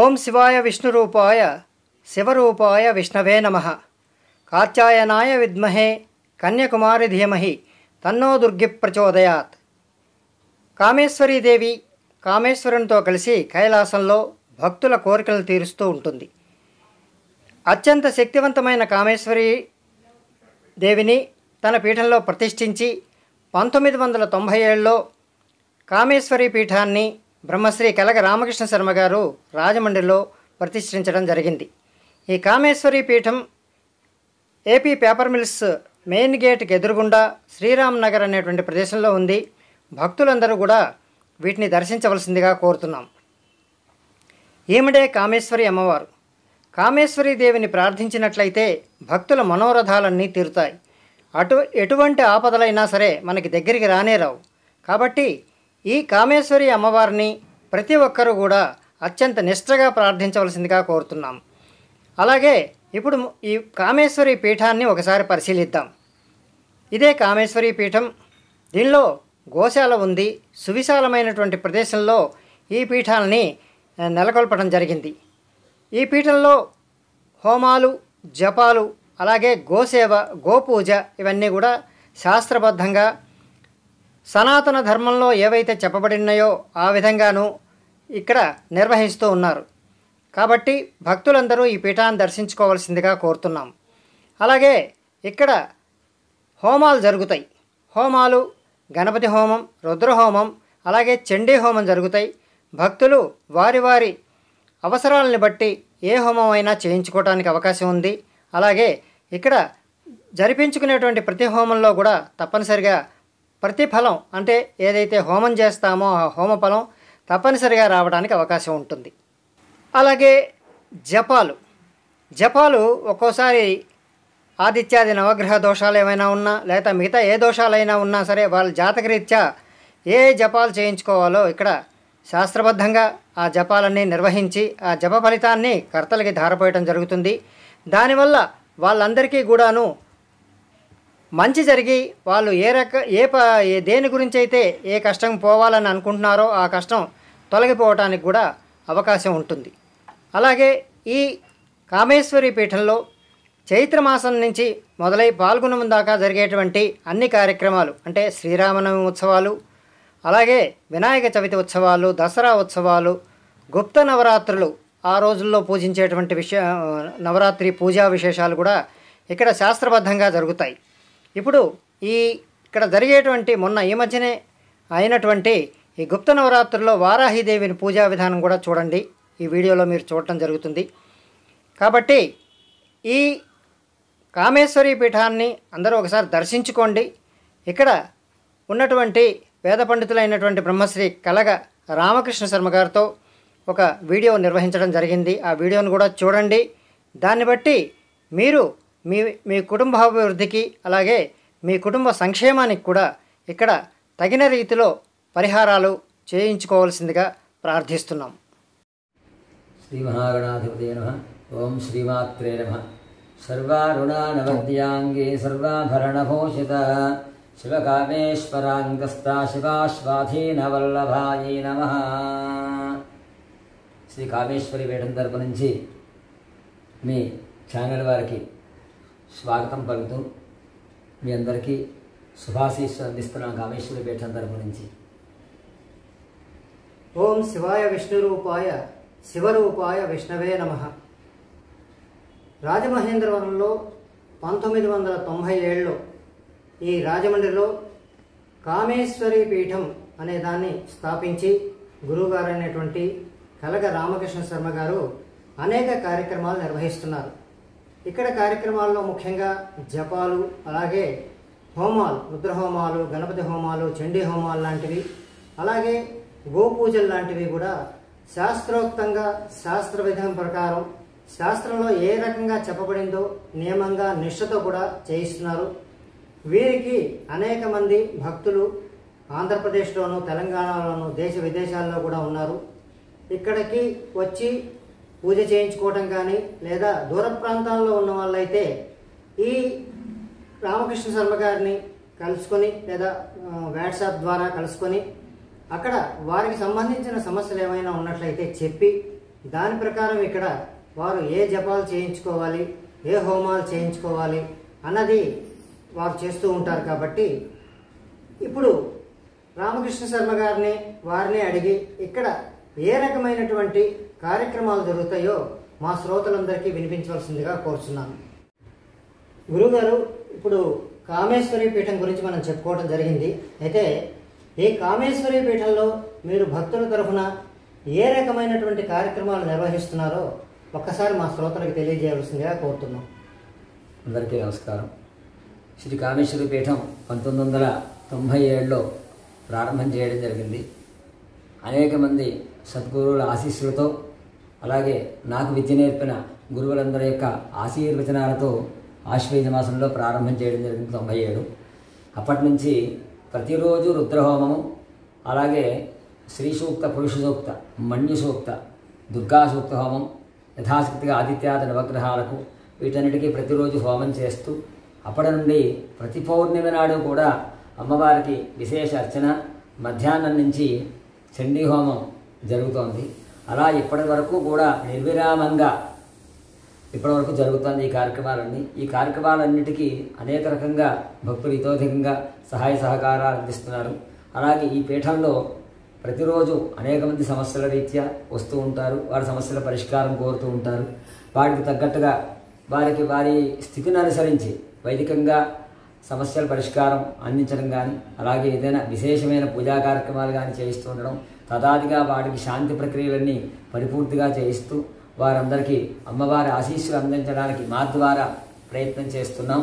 ఓం శివాయ విష్ణురూపాయ శివరూపాయ విష్ణవే నమః. కాత్యాయనాయ విద్మహే కన్యాకుమారి ధీమహి తన్నో దుర్గి ప్రచోదయాత్. కామేశ్వరీదేవి కామేశ్వరునితో కలిసి కైలాసంలో భక్తుల కోరికలను తీరుస్తూ ఉంటుంది. అత్యంత శక్తివంతమైన కామేశ్వరి దేవిని తన పీఠంలో ప్రతిష్ఠించి 1997లో కామేశ్వరి పీఠాన్ని బ్రహ్మశ్రీ కలగ రామకృష్ణ శర్మ గారు రాజమండ్రిలో ప్రతిష్ఠించడం జరిగింది. ఈ కామేశ్వరి పీఠం ఏపీ పేపర్ మిల్స్ మెయిన్ గేట్కి ఎదురుగుండా శ్రీరామ్ నగర్ అనేటువంటి ప్రదేశంలో ఉంది. భక్తులందరూ కూడా వీటిని దర్శించవలసిందిగా కోరుతున్నాం. ఈమెడే కామేశ్వరి అమ్మవారు. కామేశ్వరి దేవిని ప్రార్థించినట్లయితే భక్తుల మనోరథాలన్నీ తీరుతాయి. ఎటువంటి ఆపదలైనా సరే మనకి దగ్గరికి రానేరావు. కాబట్టి ఈ కామేశ్వరి అమ్మవారిని ప్రతి ఒక్కరూ కూడా అత్యంత నిష్ఠగా ప్రార్థించవలసిందిగా కోరుతున్నాం. అలాగే ఇప్పుడు ఈ కామేశ్వరి పీఠాన్ని ఒకసారి పరిశీలిద్దాం. ఇదే కామేశ్వరి పీఠం. దీనిలో గోశాల ఉంది. సువిశాలమైనటువంటి ప్రదేశంలో ఈ పీఠాలని నెలకొల్పడం జరిగింది. ఈ పీఠంలో హోమాలు, జపాలు, అలాగే గోసేవ, గోపూజ ఇవన్నీ కూడా శాస్త్రబద్ధంగా సనాతన ధర్మంలో ఏవైతే చెప్పబడినాయో ఆ విధంగాను ఇక్కడ నిర్వహిస్తూ ఉన్నారు. కాబట్టి భక్తులందరూ ఈ పీఠాన్ని దర్శించుకోవాల్సిందిగా కోరుతున్నాం. అలాగే ఇక్కడ హోమాలు జరుగుతాయి. హోమాలు గణపతి హోమం, రుద్రహోమం, అలాగే చండీ హోమం జరుగుతాయి. భక్తులు వారి వారి అవసరాలని బట్టి ఏ హోమం అయినా చేయించుకోవడానికి అవకాశం ఉంది. అలాగే ఇక్కడ జరిపించుకునేటువంటి ప్రతి హోమంలో కూడా తప్పనిసరిగా ప్రతిఫలం అంటే ఏదైతే హోమం చేస్తామో ఆ హోమ ఫలం తప్పనిసరిగా రావడానికి అవకాశం ఉంటుంది. అలాగే జపాలు ఒక్కోసారి ఆదిత్యాది నవగ్రహ దోషాలు ఏమైనా ఉన్నా లేదా మిగతా ఏ దోషాలైనా ఉన్నా సరే వాళ్ళ జాతకరీత్యా ఏ జపాలు చేయించుకోవాలో ఇక్కడ శాస్త్రబద్ధంగా ఆ జపాలన్నీ నిర్వహించి ఆ జప ఫలితాన్ని కర్తలకి ధారపోయటం జరుగుతుంది. దానివల్ల వాళ్ళందరికీ కూడాను మంచి జరిగి వాళ్ళు దేని గురించి అయితే ఏ కష్టం పోవాలని అనుకుంటున్నారో ఆ కష్టం తొలగిపోవటానికి కూడా అవకాశం ఉంటుంది. అలాగే ఈ కామేశ్వరి పీఠంలో చైత్రమాసం నుంచి మొదలై పాల్గొనం దాకా జరిగేటువంటి అన్ని కార్యక్రమాలు అంటే శ్రీరామనవమి ఉత్సవాలు, అలాగే వినాయక చవితి ఉత్సవాలు, దసరా ఉత్సవాలు, గుప్త నవరాత్రులు, ఆ రోజుల్లో పూజించేటువంటి నవరాత్రి పూజా విశేషాలు కూడా ఇక్కడ శాస్త్రబద్ధంగా జరుగుతాయి. ఇప్పుడు ఇక్కడ జరిగేటువంటి మొన్న ఈ మధ్యనే అయినటువంటి ఈ గుప్త నవరాత్రుల్లో వారాహిదేవిని పూజా విధానం కూడా చూడండి. ఈ వీడియోలో మీరు చూడటం జరుగుతుంది. కాబట్టి ఈ కామేశ్వరి పీఠాన్ని అందరూ ఒకసారి దర్శించుకోండి. ఇక్కడ ఉన్నటువంటి వేద పండితులైనటువంటి బ్రహ్మశ్రీ కలగ రామకృష్ణ శర్మ గారితో ఒక వీడియో నిర్వహించడం జరిగింది. ఆ వీడియోను కూడా చూడండి. దాన్ని బట్టి మీరు మీ కుటుంబాభివృద్ధికి అలాగే మీ కుటుంబ సంక్షేమానికి కూడా ఇక్కడ తగిన రీతిలో పరిహారాలు చేయించుకోవాల్సిందిగా ప్రార్థిస్తున్నాం. శ్రీ మహాగణాధిపతే నమః. ఓం శ్రీమాత్రే నమః. సర్వారుణానవద్యాంగే సర్వాభరణభూషిత శివకామేశ్వరాంగస్థ శివాశ్వాధీనవల్లభాయే నమః. శ్రీ కామేశ్వరి పీఠం తరపు నుంచి మీ ఛానల్ వారికి స్వాగతం పలుకుతూ మీ అందరికీ శుభాశీస్సు అందిస్తున్నాం కామేశ్వరి పీఠం తరపు నుంచి. ఓం శివాయ విష్ణురూపాయ శివరూపాయ విష్ణవే నమః. రాజమహేంద్రవరంలో 1997లో ఈ రాజమండ్రిలో కామేశ్వరి పీఠం అనే దాన్ని స్థాపించి గురువుగారు అయినటువంటి కలగ రామకృష్ణ శర్మ గారు అనేక కార్యక్రమాలు నిర్వహిస్తున్నారు. ఇక్కడ కార్యక్రమాల్లో ముఖ్యంగా జపాలు, అలాగే హోమాలు, రుద్రహోమాలు, గణపతి హోమాలు, చండీ హోమాలు లాంటివి, అలాగే గోపూజలు లాంటివి కూడా శాస్త్రోక్తంగా శాస్త్ర విధానం ప్రకారం శాస్త్రంలో ఏ రకంగా చెప్పబడిందో నియమంగా నిష్ఠతో కూడా చేయిస్తున్నారు. వీరికి అనేక మంది భక్తులు ఆంధ్రప్రదేశ్లోను, తెలంగాణలోను, దేశ విదేశాల్లో కూడా ఉన్నారు. ఇక్కడికి వచ్చి పూజ చేయించుకోవటం కానీ లేదా దూర ప్రాంతాల్లో ఉన్న వాళ్ళైతే ఈ రామకృష్ణ శర్మ గారిని కలుసుకొని లేదా వాట్సాప్ ద్వారా కలుసుకొని అక్కడ వారికి సంబంధించిన సమస్యలు ఏమైనా ఉన్నట్లయితే చెప్పి దాని ప్రకారం ఇక్కడ వారు ఏ జపాలు చేయించుకోవాలి, ఏ హోమాలు చేయించుకోవాలి అన్నది వారు చేస్తూ ఉంటారు. కాబట్టి ఇప్పుడు రామకృష్ణ శర్మ గారిని వారిని అడిగి ఇక్కడ ఏ రకమైనటువంటి కార్యక్రమాలు జరుగుతాయో మా శ్రోతలందరికీ వినిపించవలసిందిగా కోరుచున్నాను. గురుగారు, ఇప్పుడు కామేశ్వరి పీఠం గురించి మనం చెప్పుకోవడం జరిగింది. అయితే ఈ కామేశ్వరి పీఠంలో మీరు భక్తుల తరఫున ఏ రకమైనటువంటి కార్యక్రమాలు నిర్వహిస్తున్నారో ఒక్కసారి మా శ్రోతలకు తెలియజేయవలసిందిగా కోరుతున్నాం. అందరికీ నమస్కారం. శ్రీ కామేశ్వరి పీఠం 1997లో ప్రారంభం చేయడం జరిగింది. అనేక మంది సద్గురువుల ఆశీస్సులతో, అలాగే నాకు విద్య నేర్పిన గురువులందరి యొక్క ఆశీర్వచనాలతో ఆశ్వయుజ మాసంలో ప్రారంభం చేయడం జరిగింది 97. అప్పటి నుంచి ప్రతిరోజు రుద్రహోమము, అలాగే శ్రీ సూక్త, పురుష సూక్త, మన్యు సూక్త, దుర్గా సూక్త హోమం, యథాశక్తిగా ఆదిత్యాది నవగ్రహాలకు వీటన్నిటికీ ప్రతిరోజు హోమం చేస్తూ, అప్పటి నుండి ప్రతి పౌర్ణమి నాడు కూడా అమ్మవారికి విశేష అర్చన, మధ్యాహ్నం నుంచి చండీ హోమం జరుగుతోంది. అలా ఇప్పటి వరకు కూడా నిర్విరామంగా ఇప్పటివరకు జరుగుతుంది ఈ కార్యక్రమాలన్నీ. ఈ కార్యక్రమాలన్నిటికీ అనేక రకంగా భక్తులు ఇతోధికంగా సహాయ సహకారాలు అందిస్తున్నారు. అలాగే ఈ పీఠంలో ప్రతిరోజు అనేక మంది సమస్యల రీత్యా వస్తూ ఉంటారు. వారి సమస్యల పరిష్కారం కోరుతూ ఉంటారు. వాటికి తగ్గట్టుగా వారి స్థితిని అనుసరించి వైదికంగా సమస్యల పరిష్కారం అందించడం కానీ, అలాగే ఏదైనా విశేషమైన పూజా కార్యక్రమాలు కానీ చేయిస్తూ ఉండడం, తదాదిగా వాటికి శాంతి ప్రక్రియలన్నీ పరిపూర్తిగా చేయిస్తూ వారందరికీ అమ్మవారి ఆశీస్సులు అందించడానికి మా ద్వారా ప్రయత్నం చేస్తున్నాం.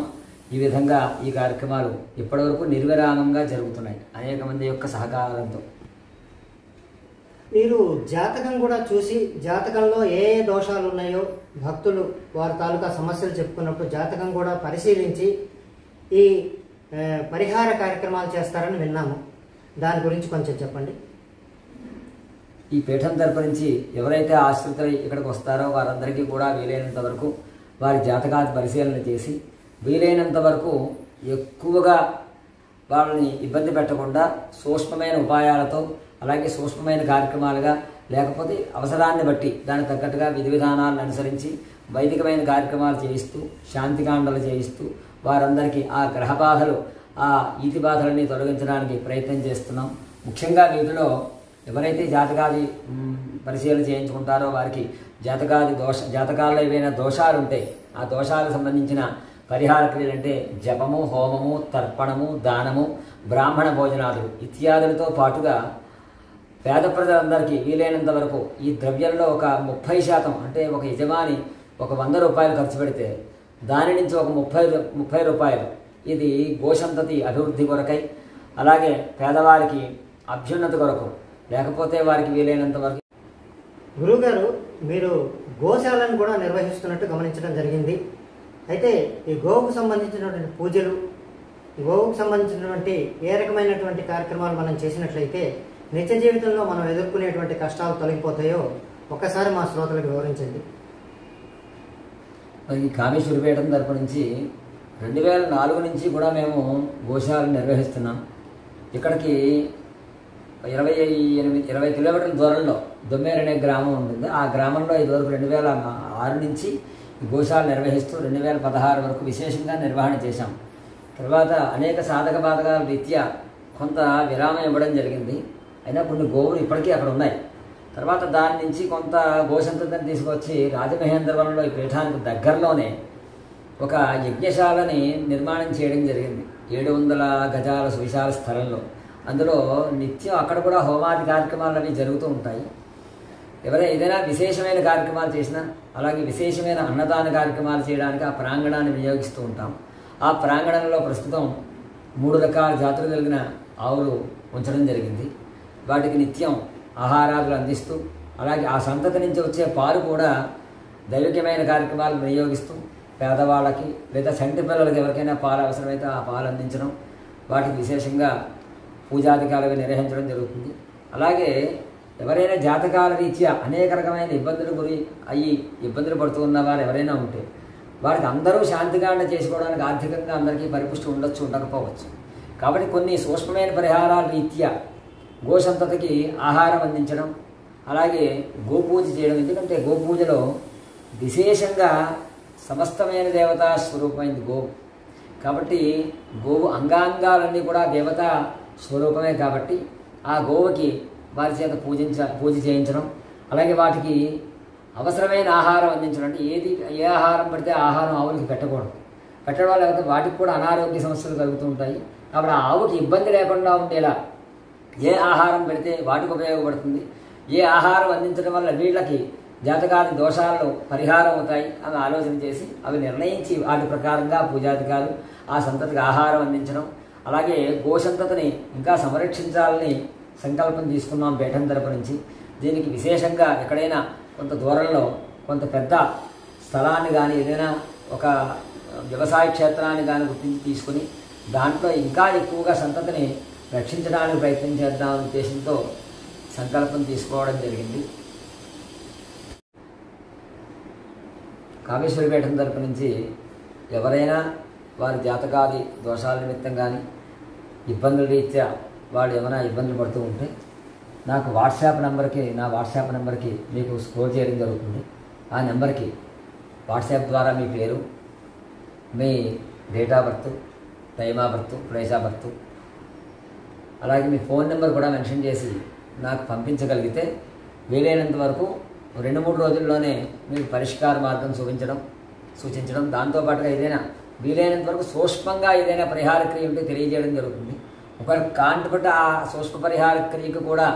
ఈ విధంగా ఈ కార్యక్రమాలు ఇప్పటివరకు నిర్విరామంగా జరుగుతున్నాయి అనేక మంది యొక్క సహకారంతో. మీరు జాతకం కూడా చూసి, జాతకంలో ఏ ఏ దోషాలు ఉన్నాయో భక్తులు వారి తాలూకా సమస్యలు చెప్పుకున్నప్పుడు జాతకం కూడా పరిశీలించి ఈ పరిహార కార్యక్రమాలు చేస్తారని విన్నాము. దాని గురించి కొంచెం చెప్పండి. ఈ పీఠం తరపు నుంచి ఎవరైతే ఆశ్రితులు ఇక్కడికి వస్తారో వారందరికీ కూడా వీలైనంత వరకు వారి జాతకాది పరిశీలన చేసి, వీలైనంత వరకు ఎక్కువగా వాళ్ళని ఇబ్బంది పెట్టకుండా సూక్ష్మమైన ఉపాయాలతో, అలాగే సూక్ష్మమైన కార్యక్రమాలుగా, లేకపోతే అవసరాన్ని బట్టి దానికి తగ్గట్టుగా విధి విధానాలను అనుసరించి వైదికమైన కార్యక్రమాలు చేయిస్తూ, శాంతికాండలు చేయిస్తూ వారందరికీ ఆ గ్రహ బాధలు, ఆ ఈతి బాధలన్నీ తొలగించడానికి ప్రయత్నం చేస్తున్నాం. ముఖ్యంగా వీటిలో ఎవరైతే జాతకాది పరిశీలన చేయించుకుంటారో వారికి జాతకాల్లో ఏవైనా దోషాలు ఉంటాయి, ఆ దోషాలకు సంబంధించిన పరిహార క్రియలు అంటే జపము, హోమము, తర్పణము, దానము, బ్రాహ్మణ భోజనాదులు ఇత్యాదులతో పాటుగా పేద ప్రజలందరికీ వీలైనంత వరకు ఈ ద్రవ్యంలో ఒక 30% అంటే ఒక యజమాని ఒక 100 రూపాయలు ఖర్చు పెడితే దాని నుంచి ఒక 30 రూపాయలు ఇది గోసంతతి అభివృద్ధి కొరకై, అలాగే పేదవారికి అభ్యున్నతి కొరకు, లేకపోతే వారికి వీలైనంత వరకు. గురువుగారు, మీరు గోశాలను కూడా నిర్వహిస్తున్నట్టు గమనించడం జరిగింది. అయితే ఈ గోవుకు సంబంధించినటువంటి పూజలు, గోవుకు సంబంధించినటువంటి ఏ రకమైనటువంటి కార్యక్రమాలు మనం చేసినట్లయితే నిత్య జీవితంలో మనం ఎదుర్కొనేటువంటి కష్టాలు తొలగిపోతాయో ఒక్కసారి మా శ్రోతలకు వివరించండి. ఈ కామేశ్వరి పీఠం తరపు నుంచి 2004 నుంచి కూడా మేము గోశాలను నిర్వహిస్తున్నాం. ఇక్కడికి 20 కిలోమీటర్ల దూరంలో దొమ్మేరు అనే గ్రామం ఉంటుంది. ఆ గ్రామంలో ఇదివరకు 2006 నుంచి గోశాల నిర్వహిస్తూ 2016 వరకు విశేషంగా నిర్వహణ చేశాం. తర్వాత అనేక సాధక బాధకాల రీత్యా కొంత విరామం ఇవ్వడం జరిగింది. అయినా కొన్ని గోవులు ఇప్పటికీ అక్కడ ఉన్నాయి. తర్వాత దాని నుంచి కొంత గోసంతతిని తీసుకొచ్చి రాజమహేంద్రవరంలో ఈ పీఠానికి దగ్గరలోనే ఒక యజ్ఞశాలని నిర్మాణం చేయడం జరిగింది. 700 గజాల సువిశాల స్థలంలో. అందులో నిత్యం అక్కడ కూడా హోమాది కార్యక్రమాలు అవి జరుగుతూ ఉంటాయి. ఏదైనా విశేషమైన కార్యక్రమాలు చేసినా, అలాగే విశేషమైన అన్నదాన కార్యక్రమాలు చేయడానికి ఆ ప్రాంగణాన్ని వినియోగిస్తూ ఉంటాం. ఆ ప్రాంగణంలో ప్రస్తుతం 3 రకాల జాతులు కలిగిన ఆవులు ఉంచడం జరిగింది. వాటికి నిత్యం ఆహారాలు అందిస్తూ, అలాగే ఆ సంతతి నుంచి వచ్చే పాలు కూడా దైవికమైన కార్యక్రమాలు వినియోగిస్తూ పేదవాళ్ళకి లేదా చంటి పిల్లలకి ఎవరికైనా పాలు అవసరమైతే ఆ పాలు అందించడం, వాటికి విశేషంగా పూజాధికారులు నిర్వహించడం జరుగుతుంది. అలాగే ఎవరైనా జాతకాల రీత్యా అనేక రకమైన ఇబ్బందులు పడుతూ ఉన్న వారు ఎవరైనా ఉంటే వారికి అందరూ శాంతికాండ చేసుకోవడానికి ఆర్థికంగా అందరికీ పరిపుష్టి ఉండకపోవచ్చు. కాబట్టి కొన్ని సూక్ష్మమైన పరిహారాల రీత్యా గోసంతతికి ఆహారం అందించడం, అలాగే గోపూజ చేయడం. ఎందుకంటే గోపూజలో విశేషంగా సమస్తమైన దేవతా స్వరూపమైంది గోవు. కాబట్టి గోవు అంగాంగాలన్నీ కూడా దేవతా స్వరూపమే. కాబట్టి ఆ గోవుకి వారి చేత పూజ చేయించడం, అలాగే వాటికి అవసరమైన ఆహారం అందించడం. అంటే ఏ ఆహారం పడితే ఆ ఆహారం ఆవులకి పెట్టకూడదు. పెట్టడం వల్ల లేకపోతే వాటికి కూడా అనారోగ్య సమస్యలు కలుగుతూ ఉంటాయి. కాబట్టి ఆ ఆవుకి ఇబ్బంది లేకుండా ఉండేలా ఏ ఆహారం పెడితే వాటికి ఉపయోగపడుతుంది, ఏ ఆహారం అందించడం వల్ల వీళ్ళకి జాతకాది దోషాలు పరిహారం అవుతాయి అని ఆలోచన చేసి అవి నిర్ణయించి వాటి ప్రకారంగా పూజాధికారులు ఆ సంతతికి ఆహారం అందించడం. అలాగే గోసంతతిని ఇంకా సంరక్షించాలని సంకల్పం తీసుకున్నాం పీఠం తరపు నుంచి. దీనికి విశేషంగా ఎక్కడైనా కొంత దూరంలో కొంత పెద్ద స్థలాన్ని కానీ ఏదైనా ఒక వ్యవసాయ క్షేత్రాన్ని కానీ గుర్తించి తీసుకుని దాంట్లో ఇంకా ఎక్కువగా సంతతిని రక్షించడానికి ప్రయత్నం చేద్దామనే ఉద్దేశంతో సంకల్పం తీసుకోవడం జరిగింది. కామేశ్వరపీఠం తరపు నుంచి ఎవరైనా వారి జాతకాది దోషాల నిమిత్తం కానీ ఇబ్బందుల రీత్యా వాళ్ళు ఏమైనా ఇబ్బందులు పడుతూ ఉంటే నాకు నా వాట్సాప్ నెంబర్కి మీకు స్క్రోల్ చేయడం జరుగుతుంది. ఆ నెంబర్కి వాట్సాప్ ద్వారా మీ పేరు, మీ date of birth, time of birth, place of birth, అలాగే మీ ఫోన్ నెంబర్ కూడా మెన్షన్ చేసి నాకు పంపించగలిగితే వీలైనంత వరకు 2-3 రోజుల్లోనే మీకు పరిష్కార మార్గం సూచించడం, దాంతోపాటుగా ఏదైనా వీలైనంత వరకు సూక్ష్మంగా ఏదైనా పరిహార క్రియ ఉంటే తెలియజేయడం జరుగుతుంది. ఒకవేళ కాంటపట్ట ఆ సూక్ష్మ పరిహార క్రియకు కూడా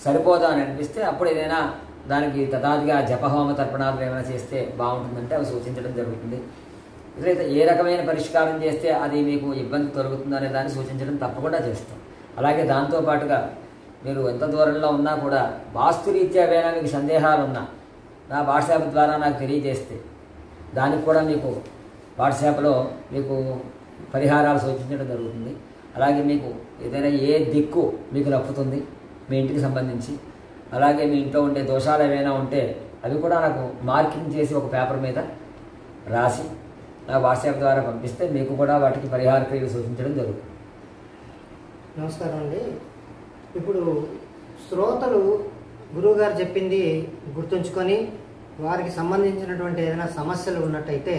సరిపోదా అని అనిపిస్తే అప్పుడు ఏదైనా దానికి తదాదిగా జపహోమ తర్పణాలు ఏమైనా చేస్తే బాగుంటుందంటే అవి సూచించడం జరుగుతుంది. లేదా ఏ రకమైన పరిష్కారం చేస్తే అది మీకు ఇబ్బంది తొలగుతుందో అనే దాన్ని సూచించడం తప్పకుండా చేస్తాం. అలాగే దాంతోపాటుగా మీరు ఎంత దూరంలో ఉన్నా కూడా వాస్తురీత్యా ఏవైనా మీకు సందేహాలు ఉన్నా నా వాట్సాప్ ద్వారా నాకు తెలియజేస్తే దానికి కూడా మీకు వాట్సాప్లో మీకు పరిహారాలు సూచించడం జరుగుతుంది. అలాగే మీకు ఏదైనా ఏ దిక్కు మీకు నప్పుతుంది మీ ఇంటికి సంబంధించి, అలాగే మీ ఇంట్లో ఉండే దోషాలు ఏవైనా ఉంటే అవి కూడా నాకు మార్కింగ్ చేసి ఒక పేపర్ మీద రాసి నా వాట్సాప్ ద్వారా పంపిస్తే మీకు కూడా వాటికి పరిహార క్రియలు సూచించడం జరుగుతుంది. నమస్కారం అండి. ఇప్పుడు శ్రోతలు గురువుగారు చెప్పింది గుర్తుంచుకొని వారికి సంబంధించినటువంటి ఏదైనా సమస్యలు ఉన్నట్టయితే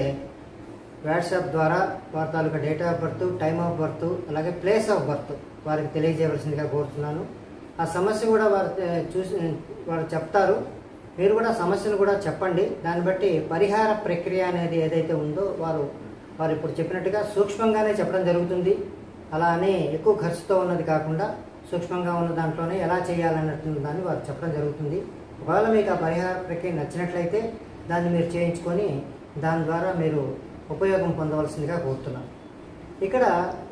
వాట్సాప్ ద్వారా వారి తాలూకా date of birth, time of birth, అలాగే ప్లేస్ ఆఫ్ బర్త్ వారికి తెలియజేయవలసిందిగా కోరుతున్నాను. ఆ సమస్య కూడా వారు చెప్తారు. మీరు కూడా సమస్యను కూడా చెప్పండి. దాన్ని బట్టి పరిహార ప్రక్రియ అనేది ఏదైతే ఉందో వారు ఇప్పుడు చెప్పినట్టుగా సూక్ష్మంగానే చెప్పడం జరుగుతుంది. అలా అని ఎక్కువ ఖర్చుతో ఉన్నది కాకుండా సూక్ష్మంగా ఉన్న దాంట్లోనే ఎలా చేయాలన్నట్టు దాన్ని వారు చెప్పడం జరుగుతుంది. ఒకవేళ మీకు ఆ పరిహార ప్రక్రియ నచ్చినట్లయితే దాన్ని మీరు చేయించుకొని దాని ద్వారా మీరు ఉపయోగం పొందవలసిందిగా కోరుతున్నాను. ఇక్కడ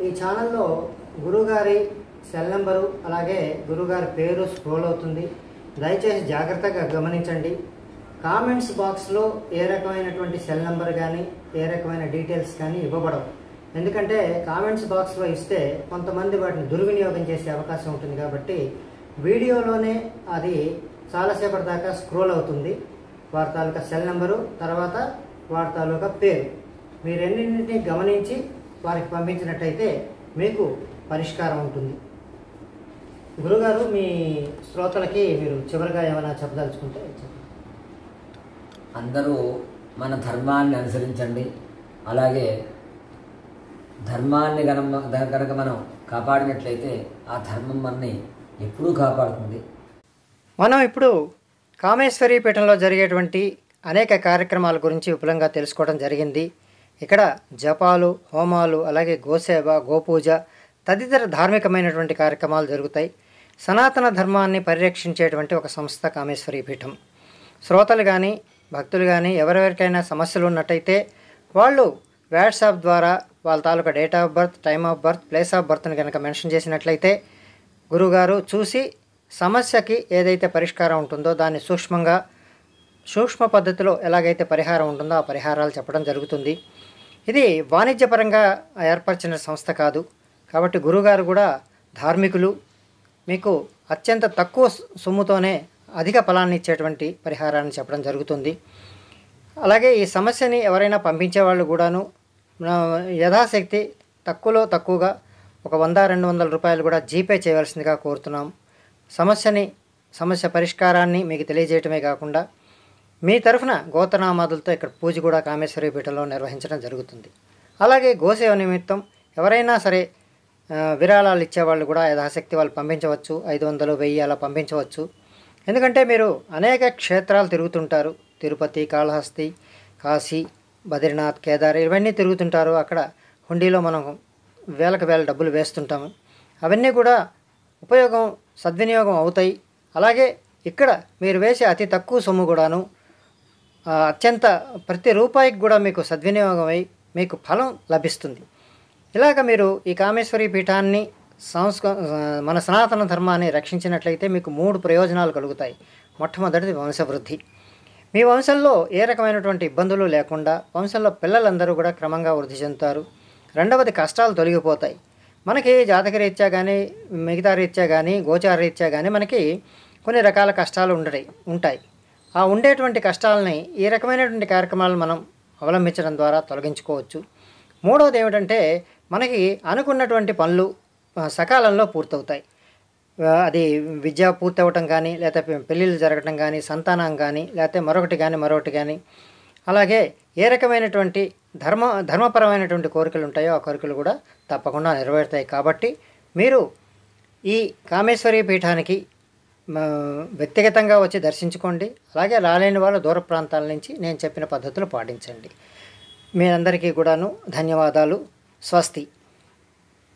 ఈ ఛానల్లో గురువుగారి సెల్ నెంబరు అలాగే గురువుగారి పేరు స్క్రోల్ అవుతుంది. దయచేసి జాగ్రత్తగా గమనించండి. కామెంట్స్ బాక్స్లో ఏ రకమైనటువంటి సెల్ నెంబర్ కానీ ఏ రకమైన డీటెయిల్స్ కానీ ఇవ్వబడవు. ఎందుకంటే కామెంట్స్ బాక్స్లో ఇస్తే కొంతమంది వాటిని దుర్వినియోగం చేసే అవకాశం ఉంటుంది. కాబట్టి వీడియోలోనే అది చాలాసేపటి దాకా స్క్రోల్ అవుతుంది. వారి తాలూకా సెల్ నెంబరు, తర్వాత వారి తాలూకా పేరు, మీరు రెండింటిని గమనించి వారికి పంపించినట్టయితే మీకు పరిష్కారం ఉంటుంది. గురుగారు, మీ శ్రోతలకి మీరు చివరిగా ఏమైనా చెప్పదలుచుకుంటే చెప్పండి. అందరూ మన ధర్మాన్ని అనుసరించండి. అలాగే ధర్మాన్ని కనుక మనం కాపాడినట్లయితే ఆ ధర్మం మనని ఎప్పుడూ కాపాడుతుంది. మనం ఇప్పుడు కామేశ్వరి పీఠంలో జరిగేటువంటి అనేక కార్యక్రమాల గురించి విపులంగా తెలుసుకోవడం జరిగింది. ఇక్కడ జపాలు, హోమాలు, అలాగే గోసేవ, గోపూజ తదితర ధార్మికమైనటువంటి కార్యక్రమాలు జరుగుతాయి. సనాతన ధర్మాన్ని పరిరక్షించేటువంటి ఒక సంస్థ కామేశ్వరి పీఠం. శ్రోతలు కానీ భక్తులు కానీ ఎవరెవరికైనా సమస్యలు ఉన్నట్టయితే వాళ్ళు వాట్సాప్ ద్వారా వాళ్ళ తాలూకా date of birth, time of birth, place of బర్త్ని కనుక మెన్షన్ చేసినట్లయితే గురువుగారు చూసి సమస్యకి ఏదైతే పరిష్కారం ఉంటుందో దాన్ని సూక్ష్మ పద్ధతిలో ఎలాగైతే పరిహారం ఉంటుందో ఆ పరిహారాలు చెప్పడం జరుగుతుంది. ఇది వాణిజ్యపరంగా ఏర్పరిచిన సంస్థ కాదు. కాబట్టి గురువుగారు కూడా ధార్మికులు. మీకు అత్యంత తక్కువ సొమ్ముతోనే అధిక ఫలాన్ని ఇచ్చేటువంటి పరిహారాన్ని చెప్పడం జరుగుతుంది. అలాగే ఈ సమస్యని ఎవరైనా పంపించేవాళ్ళు కూడాను యథాశక్తి తక్కువగా ఒక 100-200 రూపాయలు కూడా జీపే చేయవలసిందిగా కోరుతున్నాం. సమస్యని సమస్య పరిష్కారాన్ని మీకు తెలియజేయటమే కాకుండా మీ తరఫున గోత్రనామాదులతో ఇక్కడ పూజ కూడా కామేశ్వరి పీఠంలో నిర్వహించడం జరుగుతుంది. అలాగే గోసేవ నిమిత్తం ఎవరైనా సరే విరాళాలు ఇచ్చేవాళ్ళు కూడా యథాశక్తి వాళ్ళు పంపించవచ్చు. 500, 1000 అలా పంపించవచ్చు. ఎందుకంటే మీరు అనేక క్షేత్రాలు తిరుగుతుంటారు. తిరుపతి, కాళహస్తి, కాశీ, బద్రీనాథ్, కేదార్ ఇవన్నీ తిరుగుతుంటారు. అక్కడ హుండీలో మనం వేలకు వేల డబ్బులు వేస్తుంటాము. అవన్నీ కూడా ఉపయోగం, సద్వినియోగం అవుతాయి. అలాగే ఇక్కడ మీరు వేసే అతి తక్కువ సొమ్ము కూడాను అత్యంత ప్రతి రూపాయికి కూడా మీకు సద్వినియోగమై మీకు ఫలం లభిస్తుంది. ఇలాగ మీరు ఈ కామేశ్వరి పీఠాన్ని మన సనాతన ధర్మాన్ని రక్షించినట్లయితే మీకు 3 ప్రయోజనాలు కలుగుతాయి. మొట్టమొదటిది వంశవృద్ధి. మీ వంశంలో ఏ రకమైనటువంటి ఇబ్బందులు లేకుండా వంశంలో పిల్లలందరూ కూడా క్రమంగా వృద్ధి చెందుతారు. రెండవది కష్టాలు తొలగిపోతాయి. మనకి జాతకరీత్యా కానీ మిగతా రీత్యా కానీ గోచార రీత్యా కానీ మనకి కొన్ని రకాల కష్టాలు ఉంటాయి. ఆ ఉండేటువంటి కష్టాలని ఈ రకమైనటువంటి కార్యక్రమాలను మనం అవలంబించడం ద్వారా తొలగించుకోవచ్చు. మూడవది ఏమిటంటే మనకి అనుకున్నటువంటి పనులు సకాలంలో పూర్తవుతాయి. అది విద్య పూర్తవటం కానీ, లేకపోతే పెళ్ళిళ్ళు జరగటం కానీ, సంతానం కానీ, లేకపోతే మరొకటి కానీ అలాగే ఏ రకమైనటువంటి ధర్మపరమైనటువంటి కోరికలు ఉంటాయో ఆ కోరికలు కూడా తప్పకుండా నెరవేరుతాయి. కాబట్టి మీరు ఈ కామేశ్వరి పీఠానికి వ్యక్తిగతంగా వచ్చి దర్శించుకోండి. అలాగే రాలేని వాళ్ళు దూర ప్రాంతాల నుంచి నేను చెప్పిన పద్ధతులు పాటించండి. మీ అందరికీ కూడాను ధన్యవాదాలు. స్వస్తి.